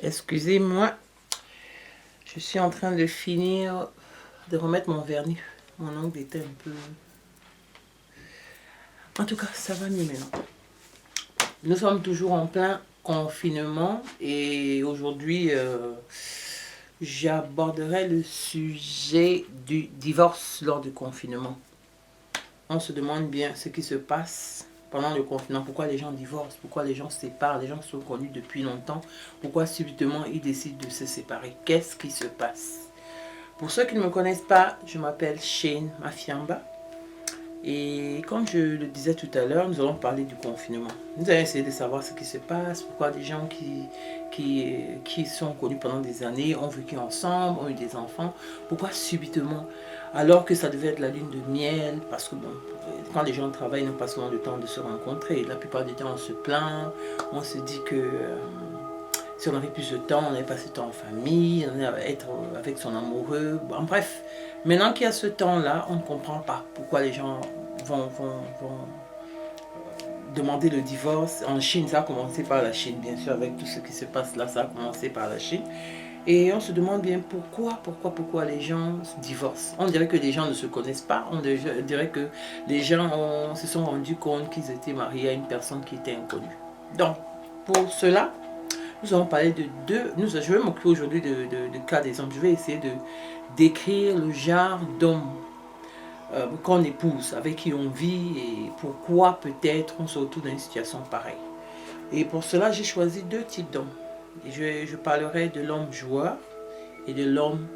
Excusez-moi, je suis en train de finir de remettre mon vernis. Mon ongle était un peu... En tout cas, ça va mieux maintenant. Nous sommes toujours en plein confinement et aujourd'hui, j'aborderai le sujet du divorce lors du confinement. On se demande bien ce qui se passe pendant le confinement, pourquoi les gens divorcent, pourquoi les gens se séparent, les gens sont connus depuis longtemps, pourquoi subitement ils décident de se séparer, qu'est-ce qui se passe? Pour ceux qui ne me connaissent pas, je m'appelle Shane Mafiamba et comme je le disais tout à l'heure, nous allons parler du confinement. Nous allons essayer de savoir ce qui se passe, pourquoi des gens qui sont connus pendant des années ont vécu ensemble, ont eu des enfants, pourquoi subitement, alors que ça devait être la lune de miel, parce que bon, quand les gens travaillent, ils n'ont pas souvent le temps de se rencontrer. La plupart du temps, on se plaint, on se dit que si on avait plus de temps, on allait passer du temps en famille, on allait être avec son amoureux. Bon, bref, maintenant qu'il y a ce temps-là, on ne comprend pas pourquoi les gens vont demander le divorce. En Chine, ça a commencé par la Chine, bien sûr, avec tout ce qui se passe là, ça a commencé par la Chine. Et on se demande bien pourquoi les gens divorcent. On dirait que les gens ne se connaissent pas, on dirait que les gens se sont rendus compte qu'ils étaient mariés à une personne qui était inconnue. Donc, pour cela, nous allons parler de deux... Je vais m'occuper aujourd'hui de cas d'exemple. Je vais essayer de décrire le genre d'homme qu'on épouse, avec qui on vit et pourquoi peut-être on se retrouve dans une situation pareille. Et pour cela, j'ai choisi deux types d'hommes. Je parlerai de l'homme joueur et de l'homme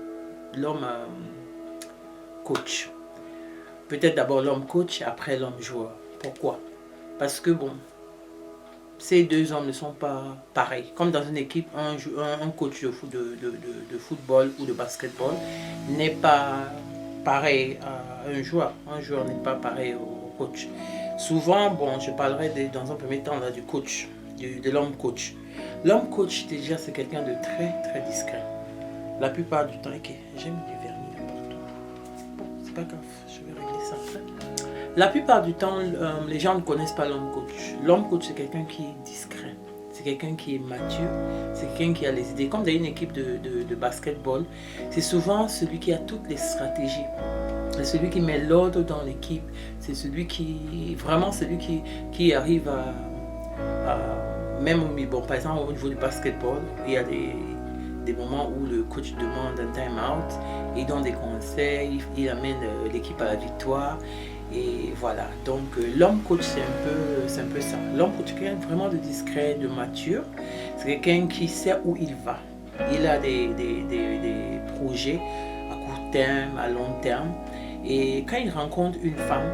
coach. Peut-être d'abord l'homme coach, après l'homme joueur. Pourquoi? Parce que bon, ces deux hommes ne sont pas pareils. Comme dans une équipe, un coach de football ou de basketball n'est pas pareil à un joueur. Un joueur n'est pas pareil au coach. Souvent, bon, je parlerai dans un premier temps là, du coach, de l'homme coach. L'homme coach, déjà, c'est quelqu'un de très discret. La plupart du temps, ok, j'ai mis du vernis là partout. Bon, c'est pas grave, je vais régler ça après. La plupart du temps, les gens ne connaissent pas l'homme coach. L'homme coach, c'est quelqu'un qui est discret. C'est quelqu'un qui est mature. C'est quelqu'un qui a les idées. Comme dans une équipe de basketball, c'est souvent celui qui a toutes les stratégies. C'est celui qui met l'ordre dans l'équipe. C'est celui qui, vraiment celui qui arrive à même bon, par exemple au niveau du basketball, il y a des moments où le coach demande un time-out, il donne des conseils, il amène l'équipe à la victoire. Et voilà, donc l'homme coach c'est un peu ça. L'homme coach c'est quelqu'un vraiment de discret, de mature. C'est quelqu'un qui sait où il va. Il a des projets à court terme, à long terme. Et quand il rencontre une femme,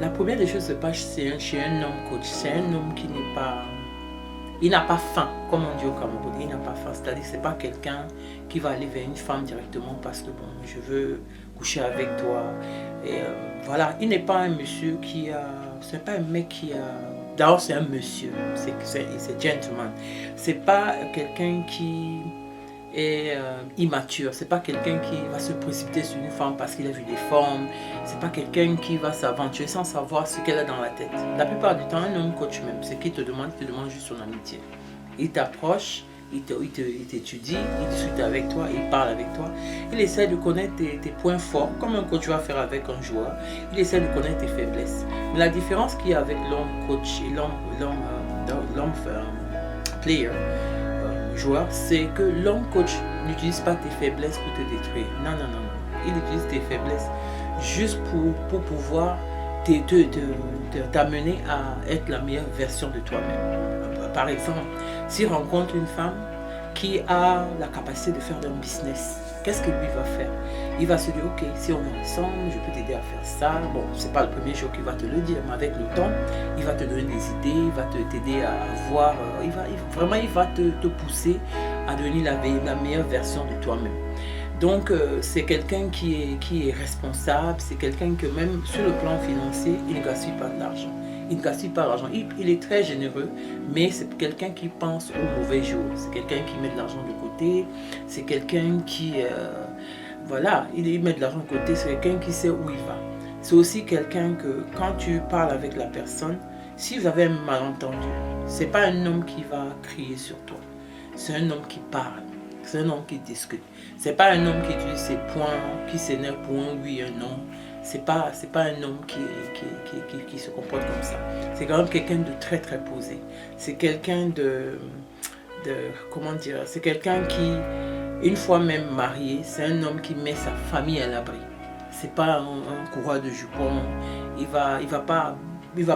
la première des choses se passe chez un homme coach. C'est un homme qui n'est pas... Il n'a pas faim, comme on dit au Cameroun, il n'a pas faim. C'est-à-dire que ce n'est pas quelqu'un qui va aller vers une femme directement parce que bon, je veux coucher avec toi. Et voilà, il n'est pas un monsieur qui a... C'est pas un mec qui a... D'abord, c'est un monsieur, c'est gentleman. C'est pas quelqu'un qui est immature. C'est pas quelqu'un qui va se précipiter sur une femme parce qu'il a vu des formes. C'est pas quelqu'un qui va s'aventurer sans savoir ce qu'elle a dans la tête. La plupart du temps, un homme coach même, c'est qu'il te demande juste son amitié. Il t'approche, il t'étudie, il discute avec toi, il parle avec toi. Il essaie de connaître tes points forts, comme un coach va faire avec un joueur. Il essaie de connaître tes faiblesses. Mais la différence qu'il y a avec l'homme coach et l'homme player, joueur, c'est que l'homme coach n'utilise pas tes faiblesses pour te détruire. Non. Il utilise tes faiblesses juste pour pouvoir t'amener à être la meilleure version de toi-même. Par exemple, s'il rencontre une femme qui a la capacité de faire un business, qu'est-ce que lui va faire? Il va se dire, ok, si on est ensemble, je peux t'aider à faire ça. Bon, c'est pas le premier jour qu'il va te le dire, mais avec le temps, il va te donner des idées, il va t'aider à voir, il va te pousser à devenir la meilleure version de toi-même. Donc, c'est quelqu'un qui est responsable, c'est quelqu'un que même sur le plan financier, il ne gaspille pas de l'argent. Il ne gaspille pas l'argent. Il est très généreux, mais c'est quelqu'un qui pense au mauvais jour. C'est quelqu'un qui met de l'argent de côté. C'est quelqu'un qui... voilà, il met de l'argent de côté. C'est quelqu'un qui sait où il va. C'est aussi quelqu'un que quand tu parles avec la personne, si vous avez un malentendu, ce n'est pas un homme qui va crier sur toi. c'est un homme qui parle, c'est un homme qui discute. C'est pas un homme qui utilise ses points, qui s'énerve pour un oui, un non. C'est pas un homme qui se comporte comme ça. C'est quand même quelqu'un de très très posé. C'est quelqu'un comment dire, c'est quelqu'un qui, une fois même marié, c'est un homme qui met sa famille à l'abri. C'est pas un coureur de jupons. Il va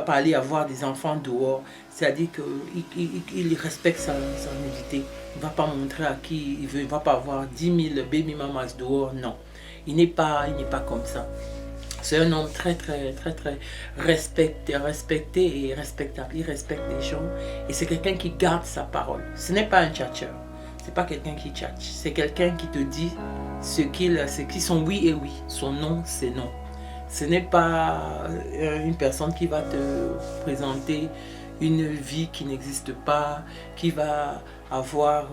pas aller avoir des enfants dehors. C'est-à-dire qu'il respecte sa nudité. Il ne va pas montrer à qui il veut. Il ne va pas avoir 10 000 baby mamas dehors. Non. Il n'est pas comme ça. C'est un homme très respecté et respectable. Il respecte les gens. Et c'est quelqu'un qui garde sa parole. Ce n'est pas un tchatcheur. C'est pas quelqu'un qui tchatche. C'est quelqu'un qui te dit ce qui sont oui et oui. Son non, c'est non. Ce n'est pas une personne qui va te présenter une vie qui n'existe pas, qui va avoir,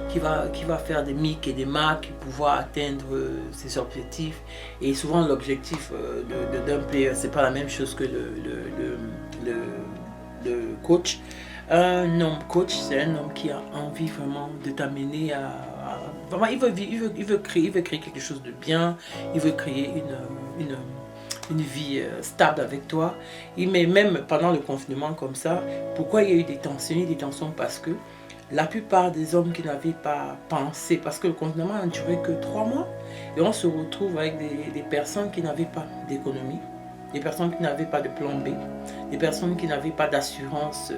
qui va faire des mics et des macs pour pouvoir atteindre ses objectifs. Et souvent l'objectif d'un player, c'est pas la même chose que le coach. Un homme coach, c'est un homme qui a envie vraiment de t'amener vraiment, il veut créer quelque chose de bien, il veut créer une vie stable avec toi. Mais même pendant le confinement comme ça, pourquoi il y a eu des tensions? Il y a eu des tensions parce que la plupart des hommes qui n'avaient pas pensé, parce que le confinement n'a duré que 3 mois, et on se retrouve avec des personnes qui n'avaient pas d'économie, des personnes qui n'avaient pas de plan B, des personnes qui n'avaient pas d'assurance,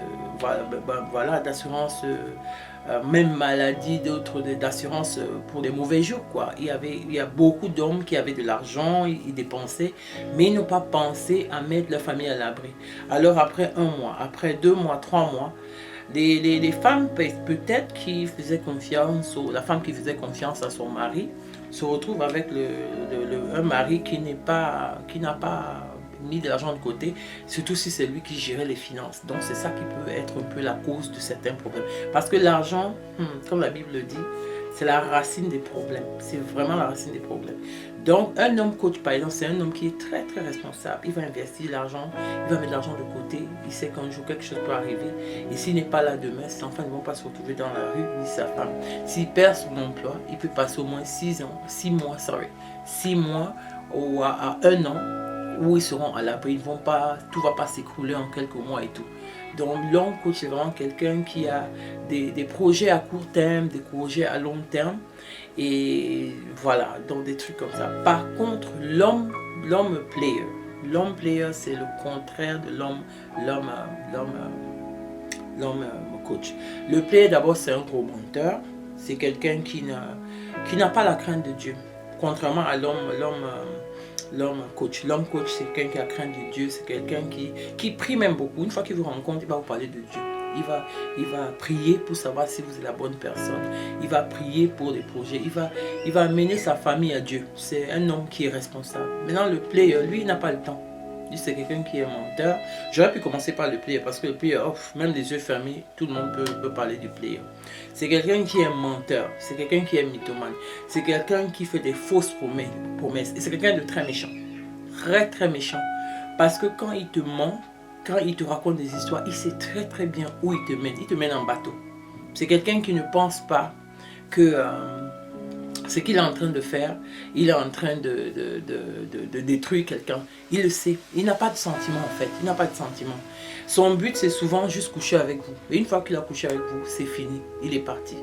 d'assurance, même maladie, d'autres d'assurance pour les mauvais jours, quoi. Il y a beaucoup d'hommes qui avaient de l'argent, ils dépensaient, mais ils n'ont pas pensé à mettre leur famille à l'abri. Alors après 1 mois, après 2 mois, 3 mois, les femmes peut-être qui faisaient confiance, ou la femme qui faisait confiance à son mari, se retrouve avec un mari qui n'a pas mis de l'argent de côté, surtout si c'est lui qui gérait les finances. Donc c'est ça qui peut être un peu la cause de certains problèmes. Parce que l'argent, comme la Bible le dit, c'est la racine des problèmes. C'est vraiment la racine des problèmes. Donc un homme coach, par exemple, c'est un homme qui est très responsable. Il va investir l'argent, il va mettre l'argent de côté. Il sait qu'un jour quelque chose peut arriver. Et s'il n'est pas là demain, ses enfants ne vont pas se retrouver dans la rue, ni sa femme. S'il perd son emploi, il peut passer au moins 6 mois ou à 1 an où ils seront à l'abri. Tout ne va pas s'écrouler en quelques mois et tout. Donc l'homme coach, c'est vraiment quelqu'un qui a des projets à court terme, des projets à long terme. Et voilà, donc des trucs comme ça. Par contre, l'homme player, c'est le contraire de l'homme coach. Le player, d'abord, c'est un gros menteur. C'est quelqu'un qui n'a pas la crainte de Dieu. Contrairement à l'homme coach. L'homme coach, c'est quelqu'un qui a crainte de Dieu. C'est quelqu'un qui prie même beaucoup. Une fois qu'il vous rencontre, il va vous parler de Dieu. Il va prier pour savoir si vous êtes la bonne personne. Il va prier pour des projets. Il va amener sa famille à Dieu. C'est un homme qui est responsable. Maintenant, le player, lui, il n'a pas le temps. Lui, c'est quelqu'un qui est menteur. J'aurais pu commencer par le player parce que le player, même les yeux fermés, tout le monde peut parler du player. C'est quelqu'un qui est menteur. C'est quelqu'un qui est mythomane. C'est quelqu'un qui fait des fausses promesses. Et c'est quelqu'un de très méchant. Très méchant. Parce que quand il te ment, quand il te raconte des histoires, il sait très bien où il te mène. Il te mène en bateau. C'est quelqu'un qui ne pense pas que ce qu'il est en train de faire, il est en train de détruire quelqu'un. Il le sait. Il n'a pas de sentiment en fait. Il n'a pas de sentiment. Son but, c'est souvent juste coucher avec vous. Et une fois qu'il a couché avec vous, c'est fini. Il est parti.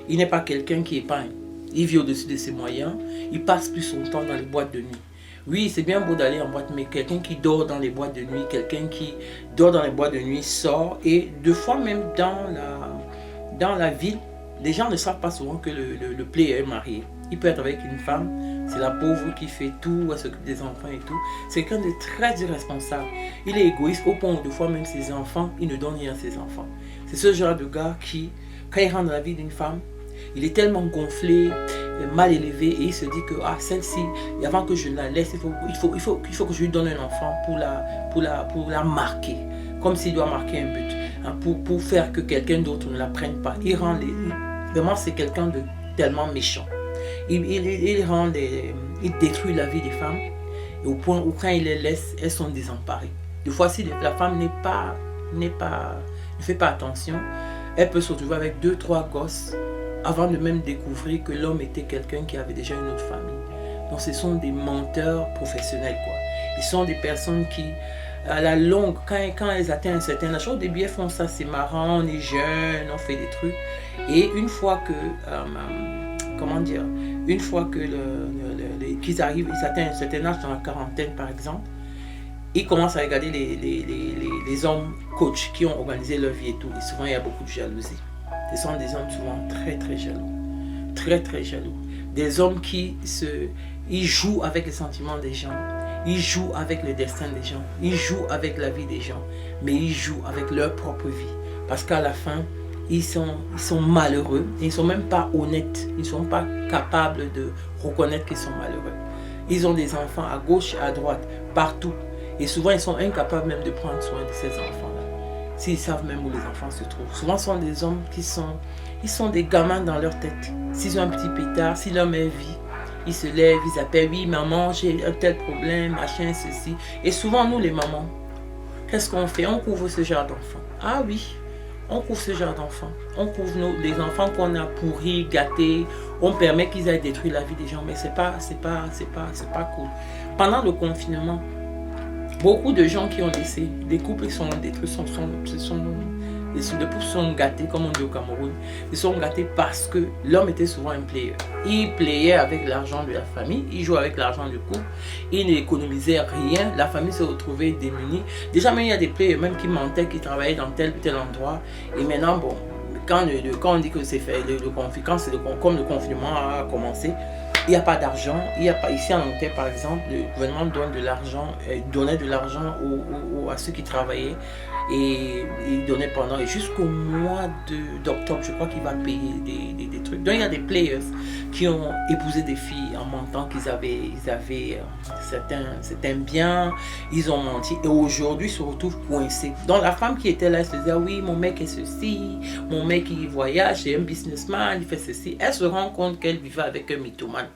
Il n'est pas quelqu'un qui épargne. Il vit au-dessus de ses moyens. Il passe plus son temps dans les boîtes de nuit. Oui, c'est bien beau d'aller en boîte, mais quelqu'un qui dort dans les boîtes de nuit, quelqu'un qui dort dans les boîtes de nuit sort. Et 2 fois même dans la ville, les gens ne savent pas souvent que le player est marié. Il peut être avec une femme, c'est la pauvre qui fait tout, elle s'occupe des enfants et tout. C'est quelqu'un de très irresponsable. Il est égoïste au point où 2 fois même ses enfants, il ne donne rien à ses enfants. C'est ce genre de gars qui, quand il rentre dans la vie d'une femme, il est tellement gonflé, mal élevé et il se dit que celle-ci, avant que je la laisse, il faut que je lui donne un enfant pour la marquer, comme s'il doit marquer un but, pour faire que quelqu'un d'autre ne la prenne pas. Vraiment, c'est quelqu'un de tellement méchant. Il détruit la vie des femmes et au point où quand il les laisse, elles sont désemparées. Des fois, si la femme ne fait pas attention, elle peut se retrouver avec 2-3 gosses avant de même découvrir que l'homme était quelqu'un qui avait déjà une autre famille. Donc ce sont des menteurs professionnels, quoi. Ils sont des personnes qui, à la longue, quand elles atteignent un certain âge, au début elles font ça, c'est marrant, on est jeune, on fait des trucs. Et une fois que, une fois que qu'ils arrivent, ils atteignent un certain âge, dans la quarantaine par exemple, ils commencent à regarder les hommes coachs qui ont organisé leur vie et tout. Et souvent il y a beaucoup de jalousie. Ce sont des hommes souvent très très jaloux. Très très jaloux. Des hommes qui ils jouent avec les sentiments des gens. Ils jouent avec le destin des gens. Ils jouent avec la vie des gens. Mais ils jouent avec leur propre vie. Parce qu'à la fin, ils sont malheureux. Ils ne sont même pas honnêtes. Ils ne sont pas capables de reconnaître qu'ils sont malheureux. Ils ont des enfants à gauche, à droite, partout. Et souvent, ils sont incapables même de prendre soin de ces enfants-là. S'ils savent même où les enfants se trouvent. Souvent, ce sont des hommes qui sont des gamins dans leur tête. S'ils ont un petit pétard, si leur mère vit, ils se lèvent, ils appellent, oui, maman, j'ai un tel problème, machin, ceci. Et souvent, nous, les mamans, qu'est-ce qu'on fait? On couvre ce genre d'enfants. Ah oui, on couvre ce genre d'enfants. On couvre les enfants qu'on a pourris, gâtés. On permet qu'ils aillent détruire la vie des gens, mais c'est pas cool. Pendant le confinement, beaucoup de gens qui ont laissé, des couples qui sont détruits, les couples sont gâtés, comme on dit au Cameroun. Ils sont gâtés parce que l'homme était souvent un player. Il playait avec l'argent de la famille, il jouait avec l'argent du couple, il n'économisait rien, la famille se retrouvait démunie. Déjà, même il y a des players même qui mentaient, qui travaillaient dans tel ou tel endroit. Et maintenant, bon, quand on dit que c'est fait, comme le confinement a commencé, il n'y a pas d'argent. Ici en Angleterre, par exemple, le gouvernement donnait de l'argent à ceux qui travaillaient. Et il donnait jusqu'au mois d'octobre, je crois qu'il va payer des trucs. Donc il y a des players qui ont épousé des filles en mentant qu'ils avaient certains biens, ils ont menti et aujourd'hui ils se retrouvent coincés. Donc la femme qui était là, elle se disait oui, mon mec est ceci, mon mec il voyage, c'est un businessman, il fait ceci. Elle se rend compte qu'elle vivait avec un mythomane.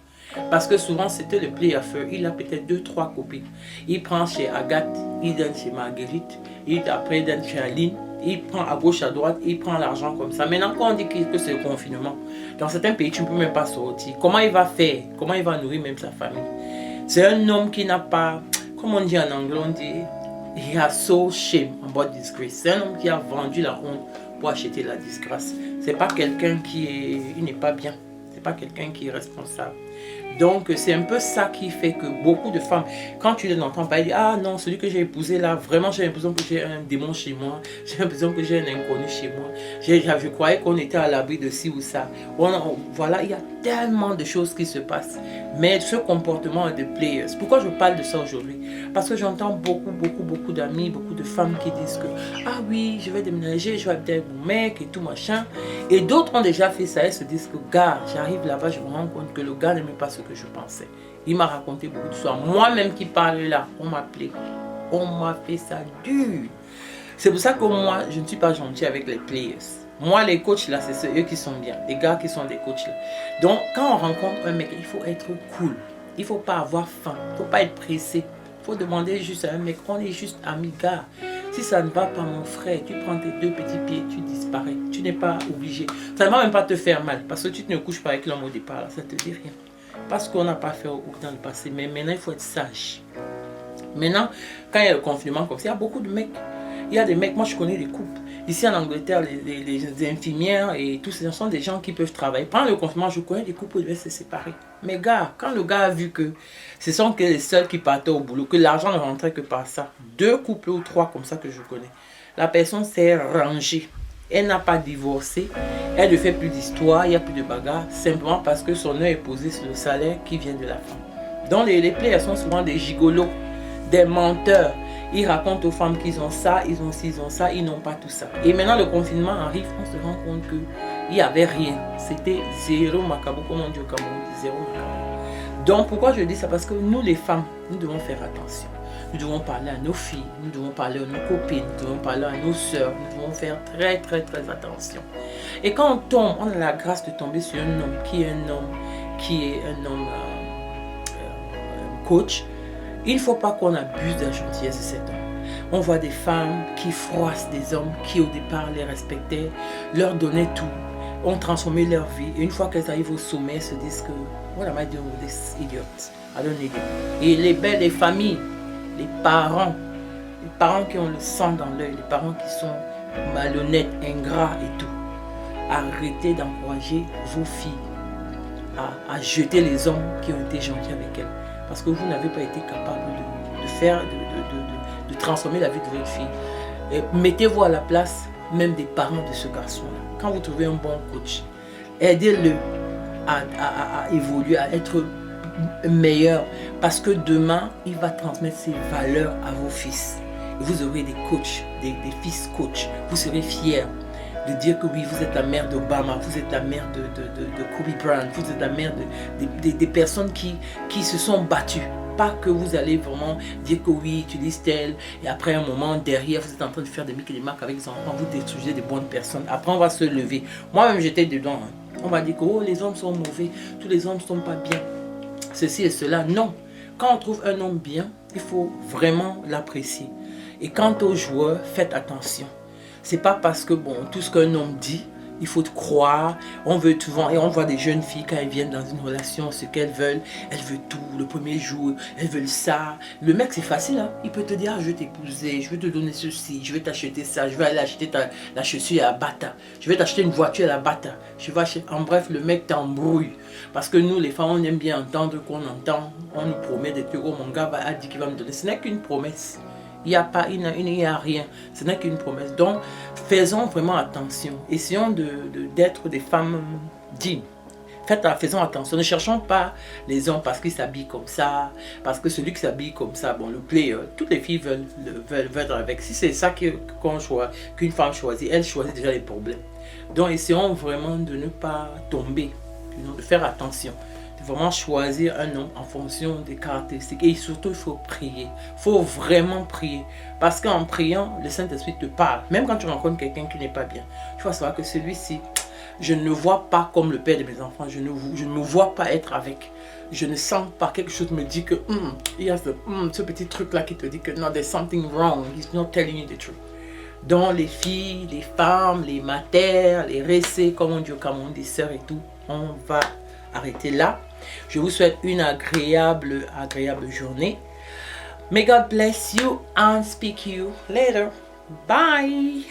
Parce que souvent c'était le player feu, il a peut-être 2-3 copines. Il prend chez Agathe, il donne chez Marguerite, après il donne chez Aline, il prend à gauche, à droite, il prend l'argent comme ça. Maintenant quand on dit que c'est le confinement, dans certains pays tu ne peux même pas sortir. Comment il va faire? Comment il va nourrir même sa famille? C'est un homme qui n'a pas, comme on dit en anglais, on dit he has so shame about disgrace. C'est un homme qui a vendu la honte pour acheter la disgrâce. C'est pas quelqu'un il n'est pas bien. C'est pas quelqu'un qui est responsable. Donc c'est un peu ça qui fait que beaucoup de femmes, quand tu les entends pas, elles disent ah non, celui que j'ai épousé là, vraiment j'ai l'impression que j'ai un démon chez moi, j'ai l'impression que j'ai un inconnu chez moi, je croyais qu'on était à l'abri de ci ou ça. Voilà, il y a tellement de choses qui se passent. Mais ce comportement de players, pourquoi je parle de ça aujourd'hui? Parce que j'entends beaucoup d'amis, beaucoup de femmes qui disent que ah oui, je vais déménager, je vais habiter avec mon mec et tout machin. Et d'autres ont déjà fait ça, elles se disent que gars, j'arrive là-bas, je me rends compte que le gars n'aimait pas ce que je pensais. Il m'a raconté beaucoup de choses. Moi-même qui parlais là, on m'a appelé. On m'a fait ça dur. C'est pour ça que moi, je ne suis pas gentil avec les players. Moi, les coachs là, c'est eux qui sont bien. Les gars qui sont des coachs là. Donc, quand on rencontre un mec, il faut être cool. Il ne faut pas avoir faim. Il ne faut pas être pressé. Il faut demander juste à un mec, on est juste amis, gars. Si ça ne va pas, mon frère, tu prends tes 2 petits pieds, tu disparais. Tu n'es pas obligé. Ça ne va même pas te faire mal. Parce que tu ne couches pas avec l'homme au départ. Là, ça ne te dit rien. Parce qu'on n'a pas fait dans le passé. Mais maintenant, il faut être sage. Maintenant, quand il y a le confinement comme ça, il y a beaucoup de mecs. Il y a des mecs, moi je connais des couples. Ici en Angleterre, les infirmières et tous ces gens sont des gens qui peuvent travailler. Pendant le confinement, je connais des couples qui devaient se séparer. Mais gars, quand le gars a vu que ce sont que les seuls qui partaient au boulot, que l'argent ne rentrait que par ça, 2 couples ou 3 comme ça que je connais, la personne s'est rangée. Elle n'a pas divorcé, elle ne fait plus d'histoire, il n'y a plus de bagarre, simplement parce que son œil est posé sur le salaire qui vient de la femme. Donc les players sont souvent des gigolos, des menteurs. Ils racontent aux femmes qu'ils ont ça, ils ont ci, ils ont ça, ils n'ont pas tout ça. Et maintenant le confinement arrive, on se rend compte qu'il n'y avait rien. C'était zéro macabo, comme on dit au Cameroun, zéro macabo. Donc pourquoi je dis ça? Parce que nous les femmes, nous devons faire attention. Nous devons parler à nos filles, nous devons parler à nos copines, nous devons parler à nos sœurs, nous devons faire très attention. Et quand on tombe, on a la grâce de tomber sur un homme qui est un homme coach. Il ne faut pas qu'on abuse de la gentillesse de cet homme. On voit des femmes qui froissent des hommes qui au départ les respectaient, leur donnaient tout, ont transformé leur vie. Et une fois qu'elles arrivent au sommet, elles se disent que what am I doing with this idiot? I don't need it. Et les familles, les parents qui ont le sang dans l'œil, les parents qui sont malhonnêtes, ingrats et tout, arrêtez d'encourager vos filles à jeter les hommes qui ont été gentils avec elles. Parce que vous n'avez pas été capable de transformer la vie de votre fille. Mettez-vous à la place même des parents de ce garçon-là. Quand vous trouvez un bon coach, aidez-le à évoluer, à être meilleur. Parce que demain, il va transmettre ses valeurs à vos fils. Et vous aurez des coachs, des fils coachs. Vous serez fiers de dire que oui, vous êtes la mère d'Obama, vous êtes la mère de Kobe Bryant, vous êtes la mère des personnes qui se sont battues. Pas que vous allez vraiment dire que oui, tu utilises tel, et après un moment, derrière, vous êtes en train de faire des mic et des marques avec les enfants, vous détruisez des bonnes personnes. Après, on va se lever. Moi-même, j'étais dedans. On va dire que oh, les hommes sont mauvais, tous les hommes ne sont pas bien. Ceci et cela. Non. Quand on trouve un homme bien, il faut vraiment l'apprécier. Et quant aux joueurs, faites attention. C'est pas parce que bon, tout ce qu'un homme dit, il faut croire. On veut souvent, et on voit des jeunes filles quand elles viennent dans une relation, ce qu'elles veulent tout. Le premier jour, elles veulent ça. Le mec, c'est facile, hein? Il peut te dire, ah, je vais t'épouser, je vais te donner ceci, je vais t'acheter ça, je vais aller acheter la chaussure à la bata, je vais t'acheter une voiture à la bata. En bref, le mec t'embrouille. Parce que nous, les femmes, on aime bien entendre qu'on entend, on nous promet des trucs. Oh, mon gars a dit qu'il va me donner. Ce n'est qu'une promesse. Il n'y a pas, il n'y a rien. Ce n'est qu'une promesse. Donc, faisons vraiment attention. Essayons d'être des femmes dignes. Faisons attention. Ne cherchons pas les hommes parce qu'ils s'habillent comme ça. Parce que celui qui s'habille comme ça, bon, le player, toutes les filles veulent être avec. Si c'est ça qu'une femme choisit, elle choisit déjà les problèmes. Donc, essayons vraiment de ne pas tomber, de faire attention. Vraiment choisir un homme en fonction des caractéristiques. Et surtout, il faut prier. Il faut vraiment prier. Parce qu'en priant, le Saint-Esprit te parle. Même quand tu rencontres quelqu'un qui n'est pas bien, tu vas savoir que celui-ci, je ne le vois pas comme le père de mes enfants. Je ne me vois pas être avec. Je ne sens pas quelque chose qui me dit que il y a ce petit truc-là qui te dit que non, there's something wrong. He's not telling you the truth. Donc les filles, les femmes, les matères, les récés, comme on dit au Cameroun, des sœurs et tout, on va arrêter là. Je vous souhaite une agréable journée. May God bless you and speak you later. Bye.